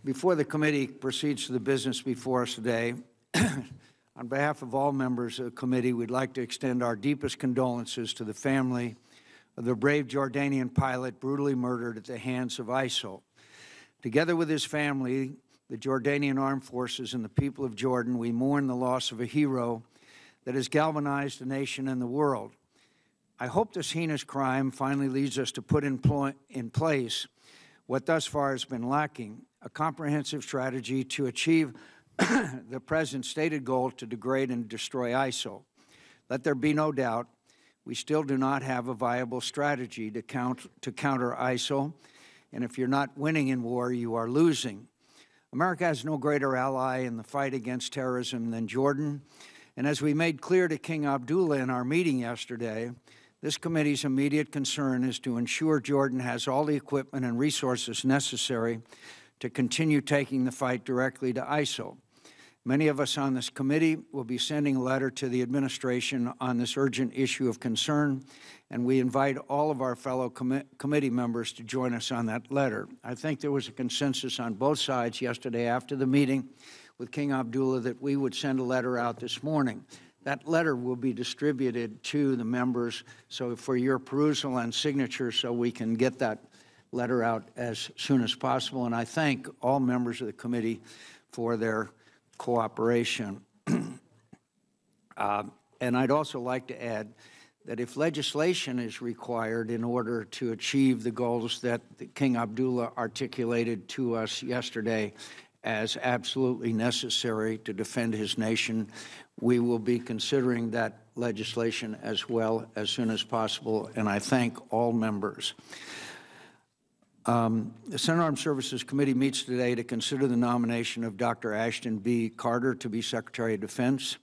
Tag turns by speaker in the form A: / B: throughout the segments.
A: Before the committee proceeds to the business before us today, on behalf of all members of the committee, we'd like to extend our deepest condolences to the family of the brave Jordanian pilot brutally murdered at the hands of ISIL. Together with his family, the Jordanian Armed Forces, and the people of Jordan, we mourn the loss of a hero that has galvanized the nation and the world. I hope this heinous crime finally leads us to put in place what thus far has been lacking, a comprehensive strategy to achieve the President's stated goal to degrade and destroy ISIL. Let there be no doubt, we still do not have a viable strategy to counter ISIL, and if you're not winning in war, you are losing. America has no greater ally in the fight against terrorism than Jordan, and as we made clear to King Abdullah in our meeting yesterday, this committee's immediate concern is to ensure Jordan has all the equipment and resources necessary to continue taking the fight directly to ISIL. Many of us on this committee will be sending a letter to the administration on this urgent issue of concern, and we invite all of our fellow committee members to join us on that letter. I think there was a consensus on both sides yesterday after the meeting with King Abdullah that we would send a letter out this morning. That letter will be distributed to the members so for your perusal and signature so we can get that letter out as soon as possible. And I thank all members of the committee for their cooperation. And I'd also like to add that if legislation is required in order to achieve the goals that King Abdullah articulated to us yesterday as absolutely necessary to defend his nation, we will be considering that legislation as well as soon as possible, and I thank all members. The Senate Armed Services Committee meets today to consider the nomination of Dr. Ashton B. Carter to be Secretary of Defense.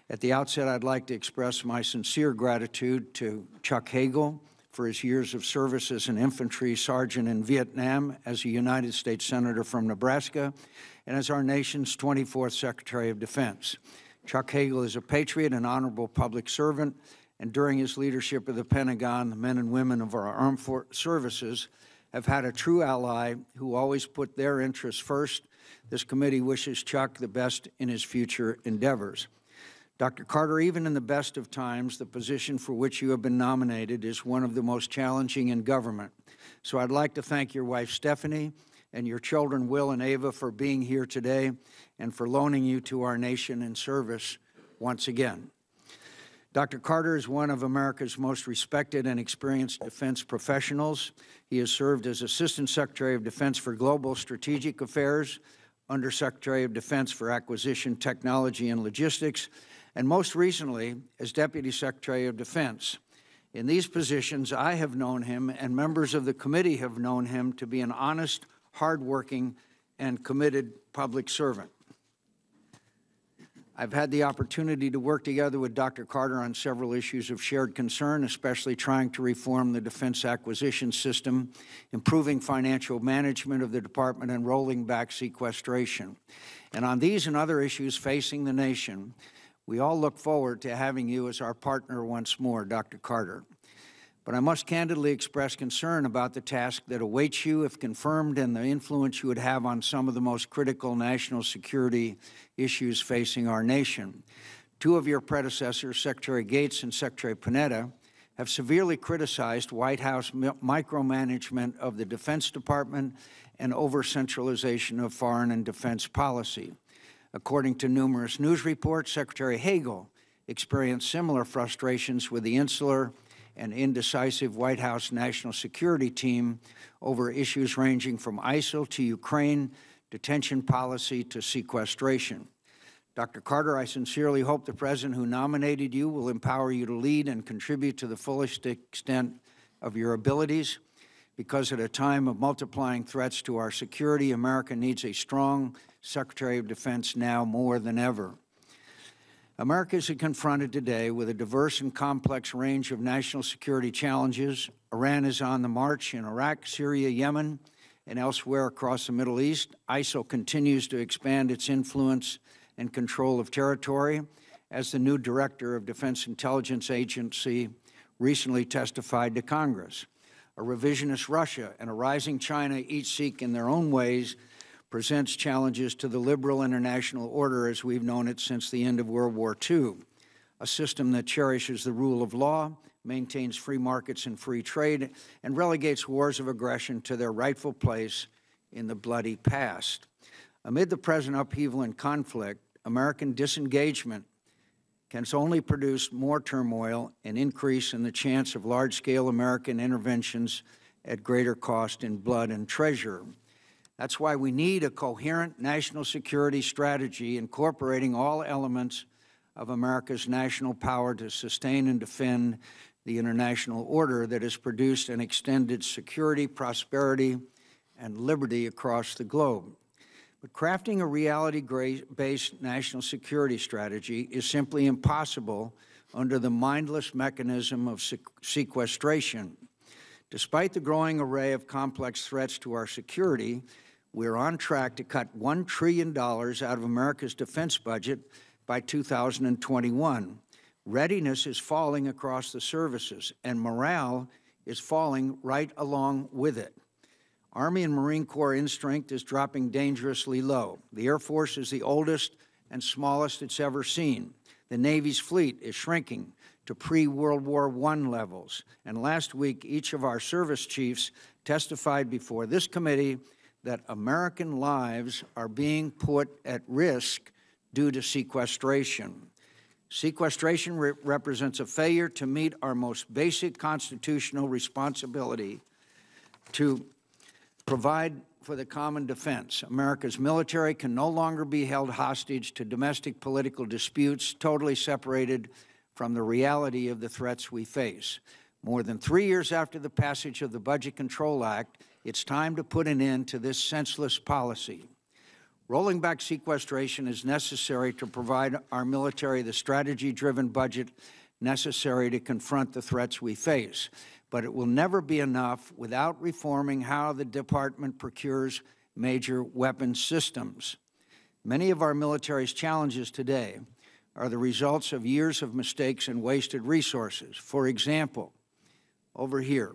A: At the outset, I'd like to express my sincere gratitude to Chuck Hagel for his years of service as an infantry sergeant in Vietnam, as a United States Senator from Nebraska, and as our nation's 24th Secretary of Defense. Chuck Hagel is a patriot and honorable public servant, and during his leadership of the Pentagon, the men and women of our armed services have had a true ally who always put their interests first. This committee wishes Chuck the best in his future endeavors. Dr. Carter, even in the best of times, the position for which you have been nominated is one of the most challenging in government. So I'd like to thank your wife, Stephanie, and your children, Will and Ava, for being here today and for loaning you to our nation in service once again. Dr. Carter is one of America's most respected and experienced defense professionals. He has served as Assistant Secretary of Defense for Global Strategic Affairs, Undersecretary of Defense for Acquisition, Technology, and Logistics, and most recently as Deputy Secretary of Defense. In these positions, I have known him, and members of the committee have known him to be an honest, hardworking, and committed public servant. I've had the opportunity to work together with Dr. Carter on several issues of shared concern, especially trying to reform the defense acquisition system, improving financial management of the department, and rolling back sequestration. And on these and other issues facing the nation, we all look forward to having you as our partner once more, Dr. Carter. But I must candidly express concern about the task that awaits you if confirmed and the influence you would have on some of the most critical national security issues facing our nation. Two of your predecessors, Secretary Gates and Secretary Panetta, have severely criticized White House micromanagement of the Defense Department and over-centralization of foreign and defense policy. According to numerous news reports, Secretary Hagel experienced similar frustrations with the insular and indecisive White House National Security Team over issues ranging from ISIL to Ukraine, detention policy to sequestration. Dr. Carter, I sincerely hope the President who nominated you will empower you to lead and contribute to the fullest extent of your abilities, because at a time of multiplying threats to our security, America needs a strong Secretary of Defense now more than ever. America is confronted today with a diverse and complex range of national security challenges. Iran is on the march in Iraq, Syria, Yemen, and elsewhere across the Middle East. ISIL continues to expand its influence and control of territory, as the new Director of Defense Intelligence Agency recently testified to Congress. A revisionist Russia and a rising China each seek in their own ways presents challenges to the liberal international order as we've known it since the end of World War II, a system that cherishes the rule of law, maintains free markets and free trade, and relegates wars of aggression to their rightful place in the bloody past. Amid the present upheaval and conflict, American disengagement can only produce more turmoil and increase in the chance of large-scale American interventions at greater cost in blood and treasure. That's why we need a coherent national security strategy incorporating all elements of America's national power to sustain and defend the international order that has produced and extended security, prosperity, and liberty across the globe. But crafting a reality-based national security strategy is simply impossible under the mindless mechanism of sequestration. Despite the growing array of complex threats to our security, we're on track to cut $1 trillion out of America's defense budget by 2021. Readiness is falling across the services, and morale is falling right along with it. Army and Marine Corps in strength is dropping dangerously low. The Air Force is the oldest and smallest it's ever seen. The Navy's fleet is shrinking to pre-World War I levels. And last week, each of our service chiefs testified before this committee that American lives are being put at risk due to sequestration. Sequestration represents a failure to meet our most basic constitutional responsibility to provide for the common defense. America's military can no longer be held hostage to domestic political disputes, totally separated from the reality of the threats we face. More than 3 years after the passage of the Budget Control Act, it's time to put an end to this senseless policy. Rolling back sequestration is necessary to provide our military the strategy-driven budget necessary to confront the threats we face. But it will never be enough without reforming how the department procures major weapons systems. Many of our military's challenges today are the results of years of mistakes and wasted resources. For example, over here,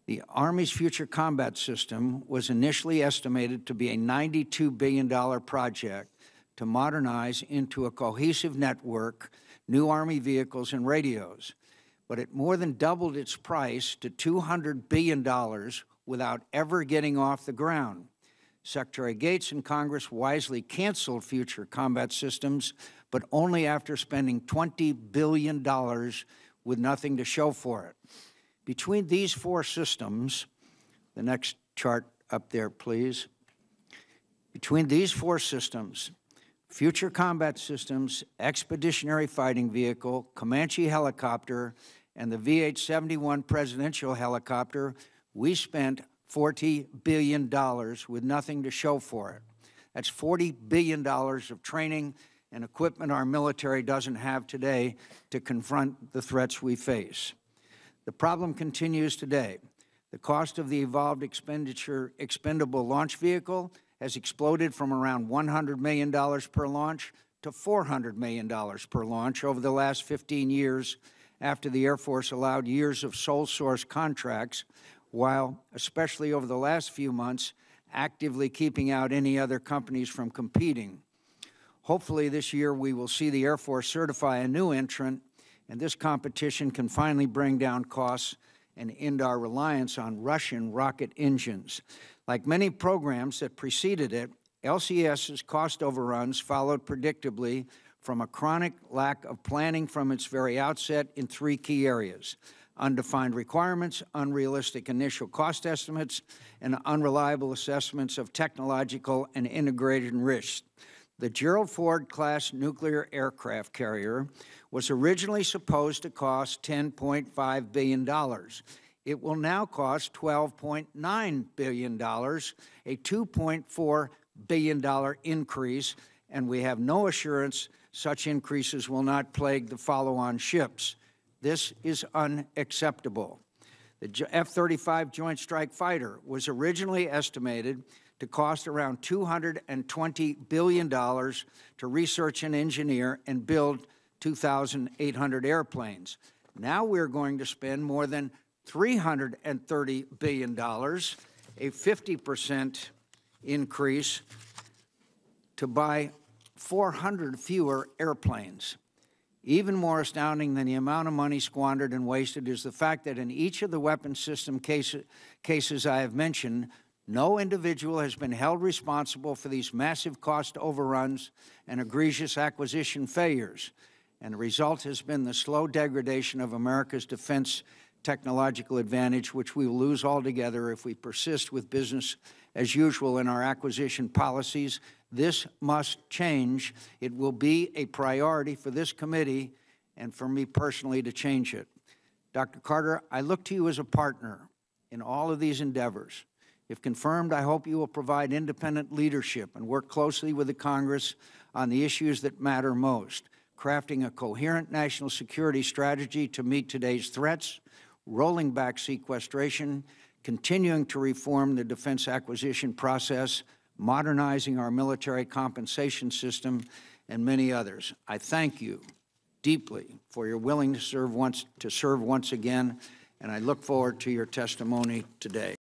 A: the Army's Future Combat System was initially estimated to be a $92 billion project to modernize into a cohesive network, new Army vehicles and radios. But it more than doubled its price to $200 billion without ever getting off the ground. Secretary Gates and Congress wisely canceled Future Combat Systems, but only after spending $20 billion with nothing to show for it. Between these four systems, the next chart up there, please. Between these four systems, Future Combat Systems, Expeditionary Fighting Vehicle, Comanche Helicopter, and the VH-71 presidential helicopter, we spent $40 billion with nothing to show for it. That's $40 billion of training and equipment our military doesn't have today to confront the threats we face. The problem continues today. The cost of the evolved expendable launch vehicle has exploded from around $100 million per launch to $400 million per launch over the last 15 years after the Air Force allowed years of sole source contracts, while, especially over the last few months, actively keeping out any other companies from competing. Hopefully this year we will see the Air Force certify a new entrant, and this competition can finally bring down costs and end our reliance on Russian rocket engines. Like many programs that preceded it, LCS's cost overruns followed predictably from a chronic lack of planning from its very outset in three key areas: undefined requirements, unrealistic initial cost estimates, and unreliable assessments of technological and integration risks. The Gerald Ford-class nuclear aircraft carrier was originally supposed to cost $10.5 billion. It will now cost $12.9 billion, a $2.4 billion increase, and we have no assurance such increases will not plague the follow-on ships. This is unacceptable. The F-35 Joint Strike Fighter was originally estimated to cost around $220 billion to research and engineer and build 2,800 airplanes. Now we're going to spend more than $330 billion, a 50% increase to buy 400 fewer airplanes. Even more astounding than the amount of money squandered and wasted is the fact that in each of the weapons system cases I have mentioned, no individual has been held responsible for these massive cost overruns and egregious acquisition failures. And the result has been the slow degradation of America's defense technological advantage, which we will lose altogether if we persist with business as usual in our acquisition policies. This must change. It will be a priority for this committee and for me personally to change it. Dr. Carter, I look to you as a partner in all of these endeavors. If confirmed, I hope you will provide independent leadership and work closely with the Congress on the issues that matter most, crafting a coherent national security strategy to meet today's threats, rolling back sequestration, continuing to reform the defense acquisition process, modernizing our military compensation system, and many others. I thank you deeply for your willingness to serve once again, and I look forward to your testimony today.